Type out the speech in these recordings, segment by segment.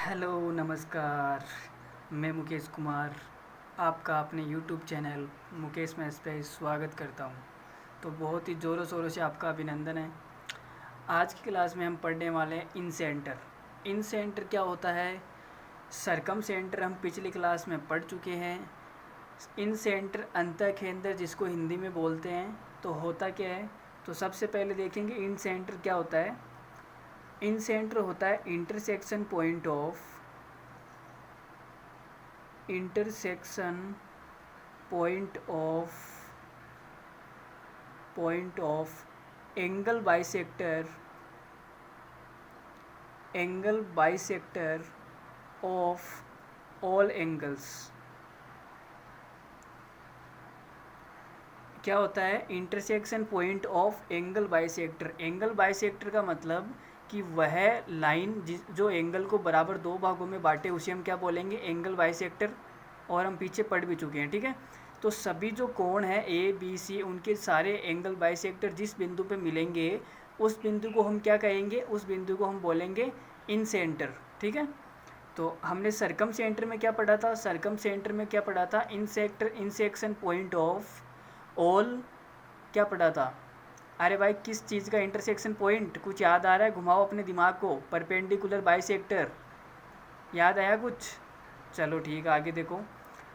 Hello नमस्कार। मैं मुकेश कुमार आपका अपने यूट्यूब चैनल मुकेश मैथ्स पे स्वागत करता हूँ। तो बहुत ही ज़ोरों शोरों से आपका अभिनंदन है। आज की क्लास में हम पढ़ने वाले हैं इन सेंटर। इन सेंटर क्या होता है? सरकम सेंटर हम पिछली क्लास में पढ़ चुके हैं। इन सेंटर अंतः केंद्र जिसको हिंदी में बोलते हैं। तो होता क्या है? तो सबसे पहले देखेंगे इन सेंटर क्या होता है। इन सेंटर होता है intersection point of angle bisector of all angles. क्या होता है? Intersection point of angle bisector. Angle bisector का मतलब कि वह लाइन जो एंगल को बराबर दो भागों में बांटे उसे हम क्या बोलेंगे? Angle bisector. और हम पीछे पढ़ भी चुके हैं, ठीक है। तो सभी जो कोण है ए बी सी उनके सारे एंगल बाइसेक्टर जिस बिंदु पे मिलेंगे उस बिंदु को हम क्या कहेंगे? उस बिंदु को हम बोलेंगे इन सेंटर, ठीक है। तो हमने सरकम सेंटर में क्या पढ़ा था? सरकम सेंटर में क्या पढ़ा था? इंसेक्शन पॉइंट ऑफ ऑल क्या पढ़ा था? अरे भाई किस चीज़ का इंटरसेक्शन पॉइंट? कुछ याद आ रहा है? घुमाओ अपने दिमाग को। परपेंडिकुलर बाइसेक्टर याद आया कुछ? चलो ठीक है, आगे देखो।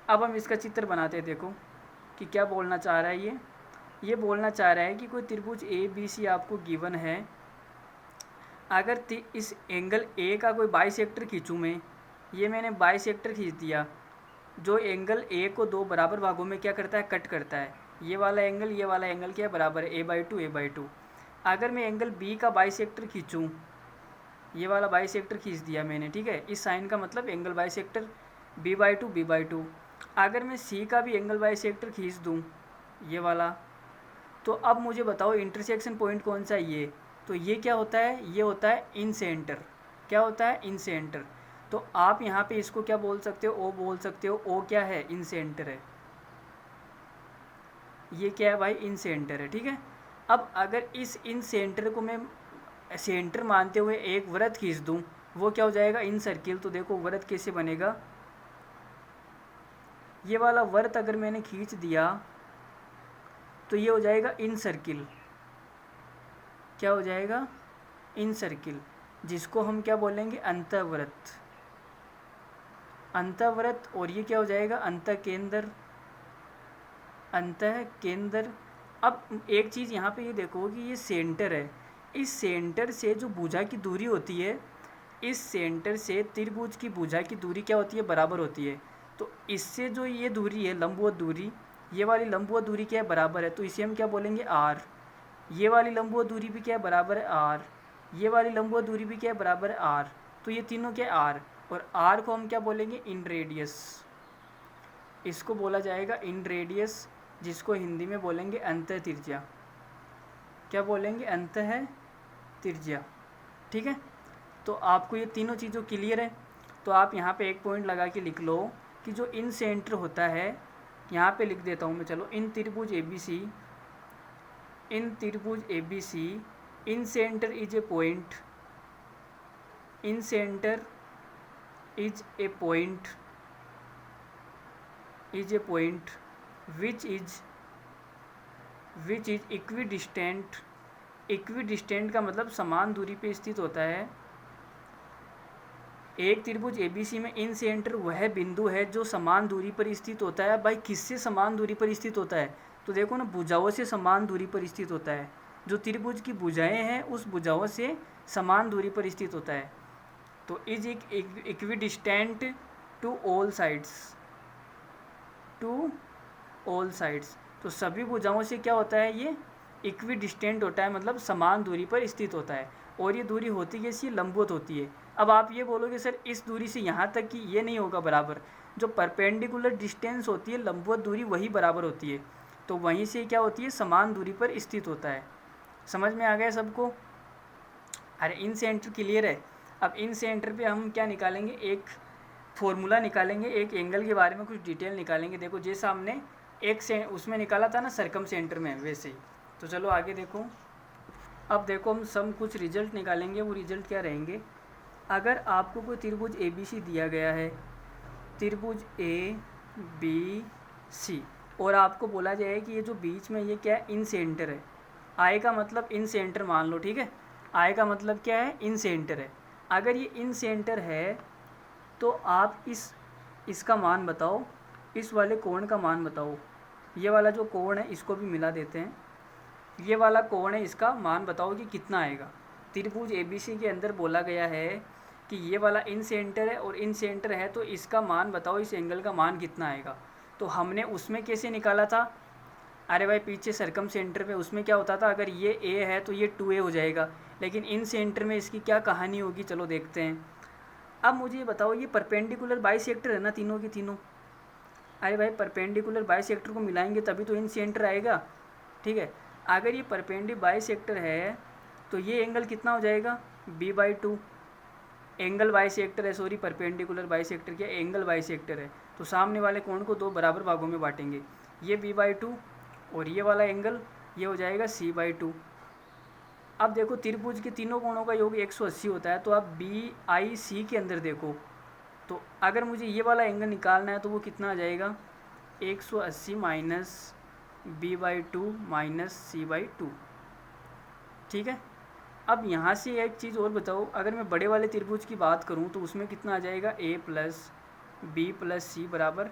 अब हम इसका चित्र बनाते हैं। देखो कि क्या बोलना चाह रहा है ये बोलना चाह रहा है कि कोई त्रिभुज ए बी सी आपको गिवन है। अगर इस एंगल ए का कोई बाइसेक्टर खींचूँ मैं, ये मैंने बाइसेक्टर खींच दिया जो एंगल ए को दो बराबर भागों में क्या करता है? कट करता है। ये वाला एंगल क्या है? बराबर है a/2 अगर मैं एंगल बी का बाइसेक्टर खींचूँ, ये वाला बाइसेक्टर खींच दिया मैंने, ठीक है। इस साइन का मतलब एंगल बाइसेक्टर b/2 अगर मैं सी का भी एंगल बाइसेक्टर खींच दूँ, ये वाला, तो अब मुझे बताओ इंटरसेक्शन पॉइंट कौन सा है? ये तो ये क्या होता है? ये होता है इन सेंटर। क्या होता है? इन सेंटर। तो आप यहाँ पे इसको क्या बोल सकते हो? ओ बोल सकते हो। ओ क्या है? इन सेंटर है। ये क्या है भाई? इन सेंटर है, ठीक है। अब अगर इस इन सेंटर को मैं सेंटर मानते हुए एक वृत्त खींच दूँ, वो क्या हो जाएगा? इन सर्किल। तो देखो वृत्त कैसे बनेगा। ये वाला वृत्त अगर मैंने खींच दिया तो ये हो जाएगा इन सर्किल। क्या हो जाएगा? इन सर्किल, जिसको हम क्या बोलेंगे? अंतःवृत्त। अंतःवृत्त। और ये क्या हो जाएगा? अंतः केंद्र। अब एक चीज़ यहाँ पे ये देखो कि ये सेंटर है। इस सेंटर से जो भुजा की दूरी होती है, इस सेंटर से त्रिभुज की भुजा की दूरी क्या होती है? बराबर होती है। तो इससे जो ये दूरी है लंबवत दूरी, ये वाली लंबवत दूरी क्या है? बराबर है। तो इसे हम क्या बोलेंगे? आर। ये वाली लंबवत दूरी भी क्या है? बराबर है आर। ये वाली लंबवत दूरी भी क्या है? बराबर है आर। तो ये तीनों क्या है? आर। और आर को हम क्या बोलेंगे? इन रेडियस। इसको बोला जाएगा इन रेडियस, जिसको हिंदी में बोलेंगे अंतः त्रिज्या। क्या बोलेंगे? अंतः त्रिज्या, ठीक है। तो आपको ये तीनों चीज़ों क्लियर है। तो आप यहाँ पे एक पॉइंट लगा के लिख लो कि जो इन सेंटर होता है, यहाँ पे लिख देता हूँ मैं, चलो। इन त्रिभुज A B C incentre is a point. Incentre is a point which is equidistant. Equidistant का मतलब समान दूरी पे स्थित होता है। एक त्रिभुज एबीसी में इन सेंटर वह बिंदु है जो समान दूरी पर स्थित होता है। भाई किससे समान दूरी पर स्थित होता है? तो देखो ना, भुजाओं से समान दूरी पर स्थित होता है। जो त्रिभुज की भुजाएं हैं उस भुजाओं से समान दूरी पर स्थित होता है। तो is equidistant to all sides. तो सभी भुजाओं से क्या होता है? ये इक्विडिस्टेंट होता है, मतलब समान दूरी पर स्थित होता है। और ये दूरी होती है कैसी? लंबवत होती है। अब आप ये बोलोगे सर इस दूरी से यहाँ तक कि ये नहीं होगा बराबर। जो परपेंडिकुलर डिस्टेंस होती है, लंबवत दूरी, वही बराबर होती है। तो वहीं से क्या होती है? समान दूरी पर स्थित होता है। समझ में आ गया सबको? अरे इन सेंटर क्लियर है। अब इन सेंटर पे हम क्या निकालेंगे? एक फॉर्मूला निकालेंगे, एक एंगल के बारे में कुछ डिटेल निकालेंगे। देखो जैसा हमने एक से उसमें निकाला था ना सरकम सेंटर में, वैसे ही। तो चलो आगे देखो। अब देखो हम कुछ रिजल्ट निकालेंगे। वो रिजल्ट क्या रहेंगे? अगर आपको कोई त्रिभुज ए बी सी दिया गया है, त्रिभुज ए बी सी, और आपको बोला जाए कि ये जो बीच में ये क्या है, इन सेंटर है। आई का मतलब इन सेंटर मान लो, ठीक है। आई का मतलब क्या है, इन सेंटर है। अगर ये इन सेंटर है तो आप इसका मान बताओ, इस वाले कोण का मान बताओ। ये वाला जो कोण है इसको भी मिला देते हैं, ये वाला कोण है, इसका मान बताओ कि कितना आएगा। त्रिभुज एबीसी के अंदर बोला गया है कि ये वाला इन सेंटर है और इन सेंटर है, तो इसका मान बताओ, इस एंगल का मान कितना आएगा। तो हमने उसमें कैसे निकाला था, अरे भाई पीछे सरकम सेंटर पे उसमें क्या होता था, अगर ये ए है तो ये 2a हो जाएगा, लेकिन इन सेंटर में इसकी क्या कहानी होगी, चलो देखते हैं। अब मुझे ये बताओ, ये परपेंडिकुलर बाइसेक्टर है ना तीनों की तीनों। अरे भाई परपेंडिकुलर बाइसेक्टर को मिलाएंगे तभी तो इन सेंटर आएगा, ठीक है। अगर ये परपेंडिकुलर बाइसेक्टर है तो ये एंगल कितना हो जाएगा, b/2। एंगल बाइसेक्टर है, सॉरी परपेंडिकुलर बाइसेक्टर क्या, एंगल बाइसेक्टर है, तो सामने वाले कोण को 2 बराबर भागों में बांटेंगे। ये b/2 और ये वाला एंगल ये हो जाएगा c/2। अब देखो त्रिभुज के तीनों कोणों का योग 180 होता है, तो आप BIC के अंदर देखो, तो अगर मुझे ये वाला एंगल निकालना है तो वो कितना आ जाएगा, 180 माइनस b/2 माइनस c/2, ठीक है। अब यहाँ से एक चीज़ और बताओ, अगर मैं बड़े वाले त्रिभुज की बात करूँ तो उसमें कितना आ जाएगा, a प्लस बी प्लस सी बराबर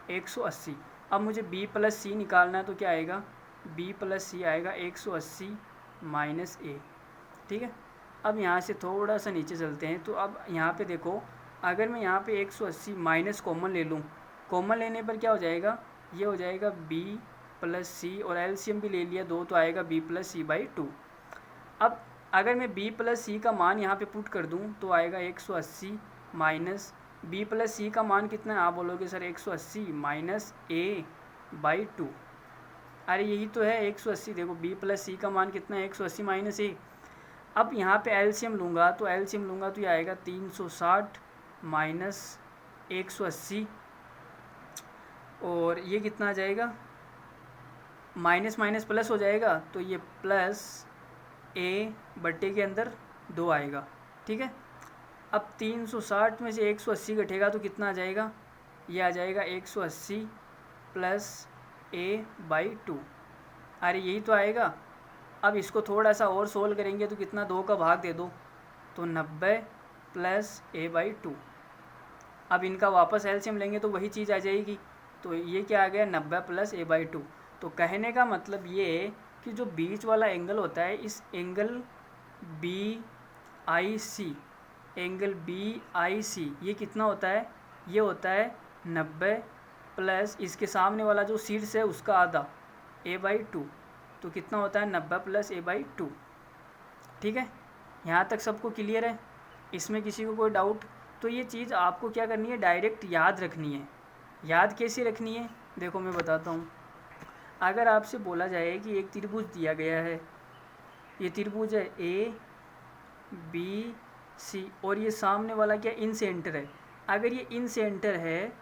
180। अब मुझे b प्लस सी निकालना है तो क्या आएगा, b प्लस सी आएगा 180 माइनस a, ठीक है। अब यहाँ से थोड़ा सा नीचे चलते हैं, तो अब यहाँ पे देखो, अगर मैं यहाँ पे 180 माइनस कॉमन ले लूँ, कॉमन लेने पर क्या हो जाएगा, ये हो जाएगा b प्लस सी, और एलसीएम भी ले लिया 2 तो आएगा b प्लस c/2। अब अगर मैं b प्लस सी का मान यहाँ पे पुट कर दूँ तो आएगा 180 माइनस b प्लस सी का मान कितना है, आप बोलोगे सर 180 माइनस a/2। अरे यही तो है 180, देखो b प्लस सी का मान कितना है, 180 माइनस a। अब यहाँ पे एलसीएम लूँगा तो ये आएगा 360 माइनस 180, और ये कितना आ जाएगा, माइनस माइनस प्लस हो जाएगा, तो ये प्लस a/2 के अंदर 2 आएगा, ठीक है। अब 360 में से 180 घटेगा तो कितना आ जाएगा, ये आ जाएगा 180 प्लस a/2। अरे यही तो आएगा। अब इसको थोड़ा सा और सोल्व करेंगे तो कितना, 2 का भाग दे दो तो 90 प्लस a/2। अब इनका वापस एलसीएम लेंगे तो वही चीज़ आ जाएगी, तो ये क्या आ गया, 90 प्लस a/2। तो कहने का मतलब ये है कि जो बीच वाला एंगल होता है, इस एंगल BIC, एंगल BIC ये कितना होता है, ये होता है 90 प्लस इसके सामने वाला जो शीर्ष है उसका आधा a/2, तो कितना होता है 90 प्लस a/2, ठीक है। यहाँ तक सबको क्लियर है, इसमें किसी को कोई डाउट। तो ये चीज़ आपको क्या करनी है, डायरेक्ट याद रखनी है। याद कैसे रखनी है, देखो मैं बताता हूँ। अगर आपसे बोला जाए कि एक त्रिभुज दिया गया है, ये त्रिभुज है ABC, और ये सामने वाला क्या, इन सेंटर है। अगर ये इन सेंटर है,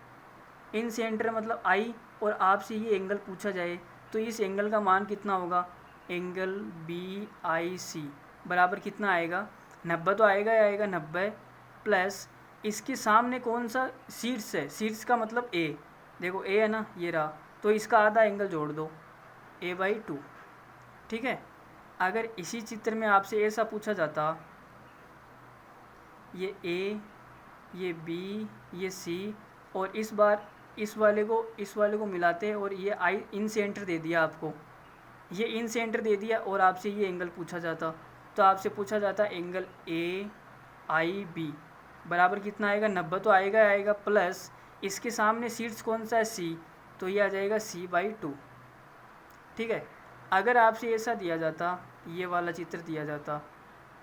इन सेंटर मतलब I, और आपसे ये एंगल पूछा जाए तो इस एंगल का मान कितना होगा, एंगल BIC बराबर कितना आएगा, 90 तो आएगा ही आएगा, 90 प्लस इसके सामने कौन सा शीर्ष है, शीर्ष का मतलब A, देखो A है ना, ये रहा, तो इसका आधा एंगल जोड़ दो a/2, ठीक है। अगर इसी चित्र में आपसे ऐसा पूछा जाता, ये A, ये B, ये C, और इस बार इस वाले को मिलाते हैं, और ये आई इन सेंटर दे दिया आपको, ये इन सेंटर दे दिया, और आपसे ये एंगल पूछा जाता, तो आपसे पूछा जाता एंगल AIB बराबर कितना आएगा, 90 तो आएगा आएगा, प्लस इसके सामने शीर्ष कौन सा है, C, तो ये आ जाएगा c/2, ठीक है। अगर आपसे ऐसा दिया जाता, ये वाला चित्र दिया जाता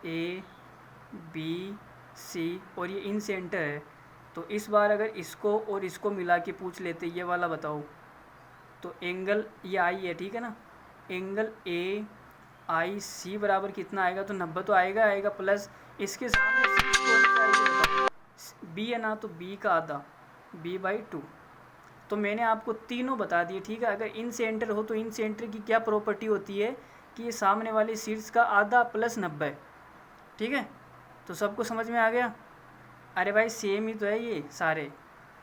ABC और ये इन सेंटर है, तो इस बार अगर इसको और इसको मिला के पूछ लेते, ये वाला बताओ, तो एंगल ये I है, ठीक है ना, एंगल AIC बराबर कितना आएगा, तो 90 तो आएगा आएगा, प्लस इसके सामने B है ना, तो B का आधा b/2। तो मैंने आपको तीनों बता दिए, ठीक है। अगर इन सेंटर हो तो इन सेंटर की क्या प्रॉपर्टी होती है कि ये सामने वाले शीर्ष का आधा प्लस 90, ठीक है। तो सबको समझ में आ गया। अरे भाई सेम ही तो है ये सारे,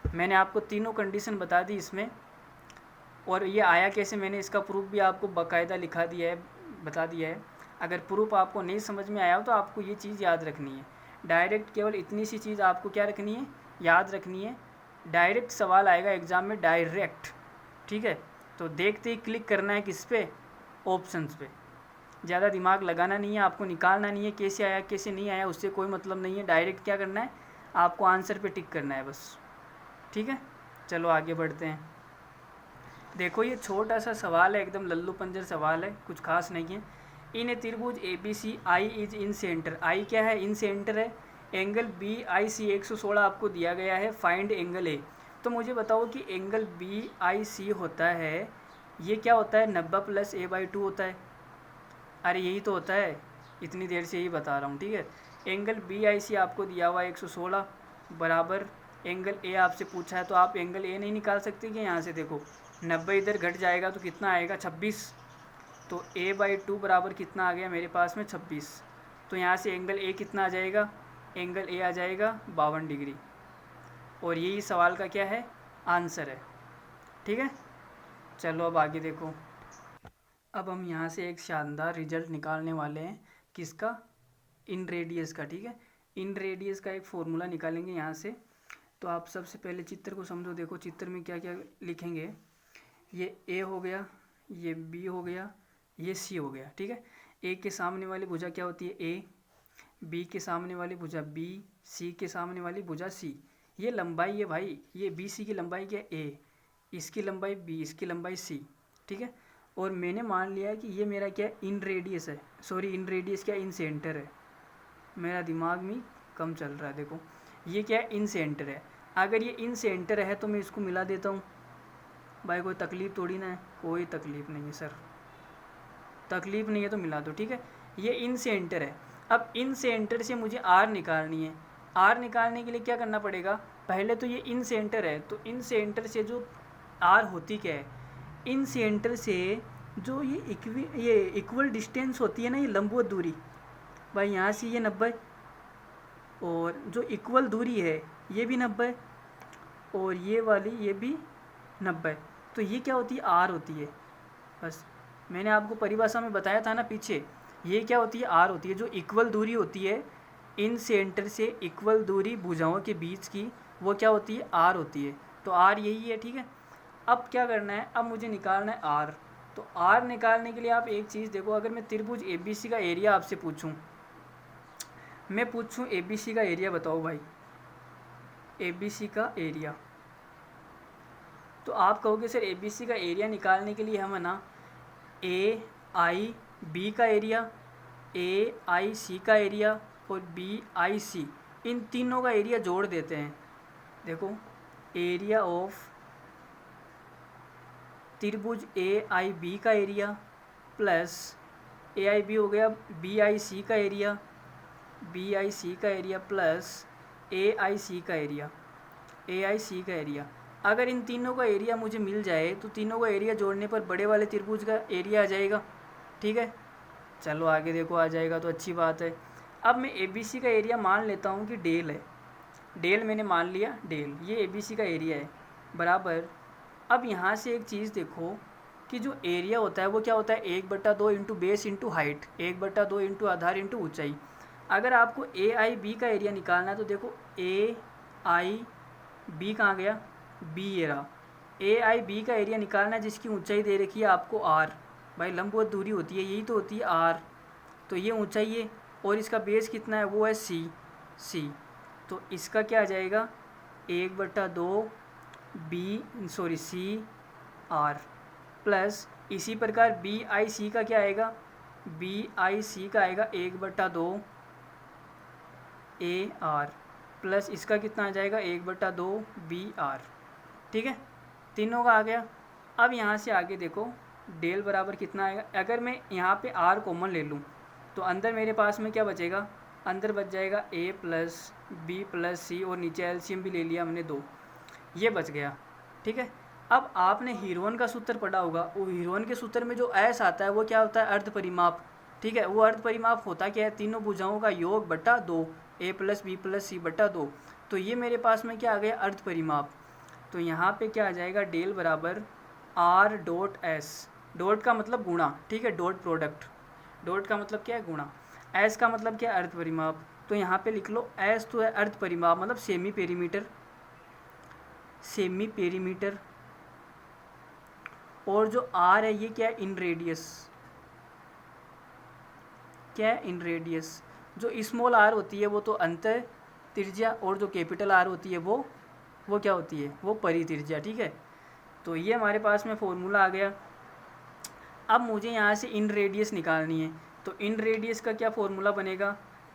मैंने आपको तीनों कंडीशन बता दी इसमें। और ये आया कैसे, मैंने इसका प्रूफ भी आपको बाकायदा लिखा दिया है, बता दिया है। अगर प्रूफ आपको नहीं समझ में आया हो तो आपको ये चीज़ याद रखनी है। डायरेक्ट केवल इतनी सी चीज़ आपको क्या रखनी है, याद रखनी है। डायरेक्ट सवाल आएगा एग्ज़ाम में, डायरेक्ट, ठीक है। तो देखते ही क्लिक करना है किस पे, ऑप्शंस पे। ज़्यादा दिमाग लगाना नहीं है, आपको निकालना नहीं है कैसे आया कैसे नहीं आया, उससे कोई मतलब नहीं है। डायरेक्ट क्या करना है, आपको आंसर पे टिक करना है बस, ठीक है। चलो आगे बढ़ते हैं। देखो ये छोटा सा सवाल है, एकदम लल्लू पंजर सवाल है, कुछ खास नहीं है। इन ए त्रिभुज A B C I is incentre, I क्या है, इन सेंटर है। एंगल बी आई सी 116 आपको दिया गया है, फाइंड एंगल ए। तो मुझे बताओ कि एंगल बी आई सी होता है, ये क्या होता है, 90 प्लस a/2 होता है। अरे यही तो होता है, इतनी देर से यही बता रहा हूँ, ठीक है। एंगल बी आई सी आपको दिया हुआ है 116 बराबर एंगल ए आपसे पूछा है, तो आप एंगल ए नहीं निकाल सकते कि यहाँ से देखो 90 इधर घट जाएगा तो कितना आएगा 26, तो a/2 बराबर कितना आ गया मेरे पास में 26। तो यहाँ से एंगल ए कितना आ जाएगा, एंगल ए आ जाएगा 52 डिग्री। और यही सवाल का क्या है, आंसर है, ठीक है। चलो अब आगे देखो। अब हम यहाँ से एक शानदार रिजल्ट निकालने वाले हैं, किसका, इन रेडियस का, ठीक है। इन रेडियस का एक फॉर्मूला निकालेंगे यहाँ से। तो आप सबसे पहले चित्र को समझो, देखो चित्र में क्या क्या लिखेंगे। ये ए हो गया, ये बी हो गया, ये सी हो गया, ठीक है। ए के सामने वाली भुजा क्या होती है, ए, बी के सामने वाली भुजा बी, सी के सामने वाली भुजा सी। ये लंबाई है भाई, ये बी सी की लंबाई क्या है, ए, इसकी लंबाई बी, इसकी लंबाई सी, ठीक है। और मैंने मान लिया है कि ये मेरा क्या है, इन रेडियस है, सॉरी इन रेडियस क्या, इन सेंटर है। मेरा दिमाग में कम चल रहा है, देखो ये क्या है, इन सेंटर है। अगर ये इन सेंटर है तो मैं इसको मिला देता हूँ भाई, कोई तकलीफ़ थोड़ी ना है, कोई तकलीफ़ नहीं है सर, तकलीफ़ नहीं है तो मिला दो, ठीक है। ये इन सेंटर है। अब इन सेंटर से मुझे आर निकालनी है। आर निकालने के लिए क्या करना पड़ेगा, पहले तो ये इन सेंटर है, तो इन सेंटर से जो आर होती क्या है, इन सेंटर से जो ये इक्वल डिस्टेंस होती है ना, ये लंबवत दूरी, भाई यहाँ से ये 90, और जो इक्वल दूरी है ये भी 90, और ये वाली ये भी 90। तो ये क्या होती है, आर होती है। बस मैंने आपको परिभाषा में बताया था ना पीछे, ये क्या होती है, आर होती है। जो इक्वल दूरी होती है इन सेंटर से इक्वल दूरी भुजाओं के बीच की, वो क्या होती है, आर होती है। तो आर यही है, ठीक है। अब क्या करना है, अब मुझे निकालना है आर। तो आर निकालने के लिए आप एक चीज़ देखो, अगर मैं त्रिभुज ए बी सी का एरिया आपसे पूछूं, मैं पूछूं ए बी सी का एरिया बताओ भाई, ए बी सी का एरिया, तो आप कहोगे सर ए बी सी का एरिया निकालने के लिए हम है ना ए आई बी का एरिया, ए आई सी का एरिया और बी आई सी, इन तीनों का एरिया जोड़ देते हैं। देखो एरिया ऑफ त्रिभुज ए आई बी का एरिया प्लस ए आई बी हो गया बी आई सी का एरिया, बी आई सी का एरिया प्लस ए आई सी का एरिया, ए आई सी का एरिया। अगर इन तीनों का एरिया मुझे मिल जाए तो तीनों का एरिया जोड़ने पर बड़े वाले त्रिभुज का एरिया आ जाएगा, ठीक है। चलो आगे देखो, आ जाएगा तो अच्छी बात है। अब मैं ए बी सी का एरिया मान लेता हूँ कि डेल है, डेल मैंने मान लिया, डेल ये ए बी सी का एरिया है बराबर। अब यहाँ से एक चीज़ देखो कि जो एरिया होता है वो क्या होता है, 1/2 into base into height, 1/2 into आधार इंटू ऊंचाई। अगर आपको ए आई बी का एरिया निकालना है तो देखो ए आई बी कहाँ गया, बी ये रहा। ए आई बी का एरिया निकालना है जिसकी ऊंचाई दे रखी है आपको आर, भाई लंबवत दूरी होती है यही तो होती है आर, तो ये ऊंचाई है और इसका बेस कितना है वो है सी, सी। तो इसका क्या आ जाएगा 1/2 सी आर प्लस इसी प्रकार बी आई सी का क्या आएगा, बी आई सी का आएगा 1/2 ए आर प्लस इसका कितना आ जाएगा 1/2 बी आर, ठीक है। तीनों का आ गया। अब यहाँ से आगे देखो डेल बराबर कितना आएगा, अगर मैं यहाँ पे आर कॉमन ले लूँ तो अंदर मेरे पास में क्या बचेगा, अंदर बच जाएगा ए प्लस बी प्लस सी और नीचे एलसीएम भी ले लिया हमने 2, ये बच गया, ठीक है। अब आपने हीरोन का सूत्र पढ़ा होगा, वो हीरोन के सूत्र में जो एस आता है वो क्या होता है, अर्ध परिमाप, ठीक है। वो अर्ध परिमाप होता क्या है, तीनों भुजाओं का योग बटा 2, ए प्लस बी प्लस सी बटा 2। तो ये मेरे पास में क्या आ गया, अर्ध परिमाप। तो यहाँ पे क्या आ जाएगा, डेल बराबर आर डॉट एस, डॉट का मतलब गुणा, ठीक है, डॉट प्रोडक्ट, डॉट का मतलब क्या है, गुणा, एस का मतलब क्या है, अर्ध परिमाप। तो यहाँ पे लिख लो एस तो है अर्ध परिमाप मतलब सेमी पेरीमीटर, सेमी पेरीमीटर, और जो आर है ये क्या है, इन रेडियस, क्या है, इन रेडियस। जो स्मॉल आर होती है वो तो अंतर त्रिज्या, और जो कैपिटल आर होती है वो क्या होती है, वो परित्रिज्या, ठीक है। तो ये हमारे पास में फॉर्मूला आ गया। अब मुझे यहाँ से इन रेडियस निकालनी है, तो इन रेडियस का क्या फॉर्मूला बनेगा,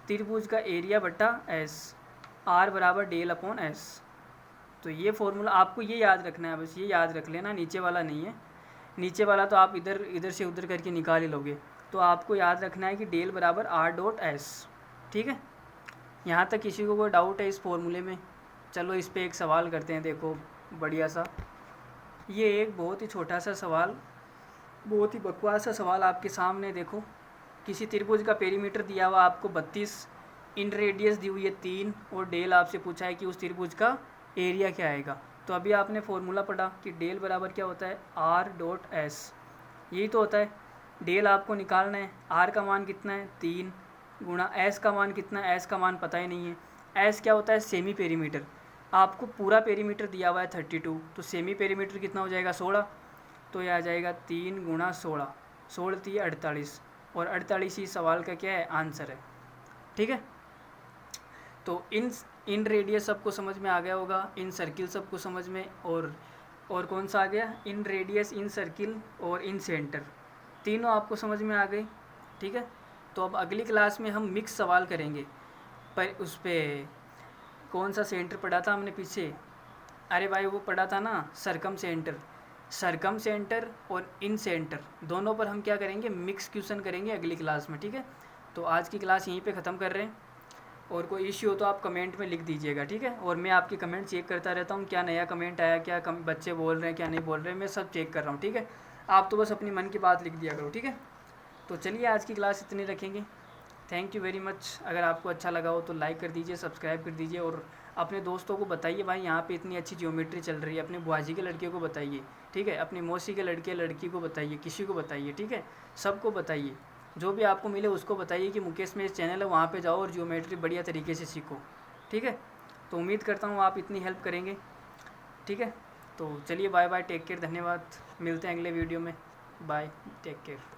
त्रिभुज का एरिया बटा एस, आर बराबर डेल अपॉन एस। तो ये फॉर्मूला आपको ये याद रखना है, बस ये याद रख लेना, नीचे वाला नहीं है, नीचे वाला तो आप इधर से उधर करके निकाल ही लोगे। तो आपको याद रखना है कि डेल बराबर आर डॉट एस, ठीक है। यहाँ तक किसी को कोई डाउट है इस फॉर्मूले में? चलो इस पे एक सवाल करते हैं, देखो बढ़िया सा, ये एक बहुत ही छोटा सा सवाल, बहुत ही बकवास सा सवाल आपके सामने। देखो किसी त्रिभुज का पेरीमीटर दिया हुआ आपको 32, इन रेडियस दी हुई है 3, और डेल आपसे पूछा है कि उस त्रिभुज का एरिया क्या आएगा। तो अभी आपने फॉर्मूला पढ़ा कि डेल बराबर क्या होता है, आर डॉट एस, यही तो होता है। डेल आपको निकालना है, आर का मान कितना है 3, गुणा एस का मान कितना है, एस का मान पता ही नहीं है। एस क्या होता है, सेमी पेरीमीटर, आपको पूरा पेरीमीटर दिया हुआ है 32, तो सेमी पेरीमीटर कितना हो जाएगा 16, तो यह आ जाएगा 3 गुणा 16, 16 3 48, और 48 ही सवाल का क्या है, आंसर है, ठीक है। तो इन रेडियस सबको समझ में आ गया होगा, इन सर्किल सबको समझ में, और कौन सा आ गया, इन रेडियस, इन सर्किल और इन सेंटर, तीनों आपको समझ में आ गई, ठीक है। तो अब अगली क्लास में हम मिक्स सवाल करेंगे, पर उस पर कौन सा सेंटर पढ़ा था हमने पीछे, अरे भाई वो पढ़ा था ना सरकम सेंटर, सरकम सेंटर और इन सेंटर दोनों पर हम क्या करेंगे, मिक्स क्वेश्चन करेंगे अगली क्लास में, ठीक है। तो आज की क्लास यहीं पे ख़त्म कर रहे हैं, और कोई इश्यू हो तो आप कमेंट में लिख दीजिएगा, ठीक है। और मैं आपकी कमेंट चेक करता रहता हूँ, क्या नया कमेंट आया, क्या बच्चे बोल रहे हैं, क्या नहीं बोल रहे हैं, मैं सब चेक कर रहा हूँ, ठीक है। आप तो बस अपनी मन की बात लिख दिया करो, ठीक है। तो चलिए आज की क्लास इतनी रखेंगे, थैंक यू वेरी मच। अगर आपको अच्छा लगा हो तो लाइक कर दीजिए, सब्सक्राइब कर दीजिए, और अपने दोस्तों को बताइए भाई यहाँ पे इतनी अच्छी ज्योमेट्री चल रही है, अपने बुआजी के लड़के को बताइए, ठीक है, अपनी मौसी के लड़की को बताइए, किसी को बताइए, ठीक है, सबको बताइए, जो भी आपको मिले उसको बताइए कि मुकेश में इस चैनल है, वहाँ पे जाओ और ज्योमेट्री बढ़िया तरीके से सीखो, ठीक है। तो उम्मीद करता हूँ आप इतनी हेल्प करेंगे, ठीक है। तो चलिए बाय बाय, टेक केयर, धन्यवाद, मिलते हैं अगले वीडियो में, बाय, टेक केयर।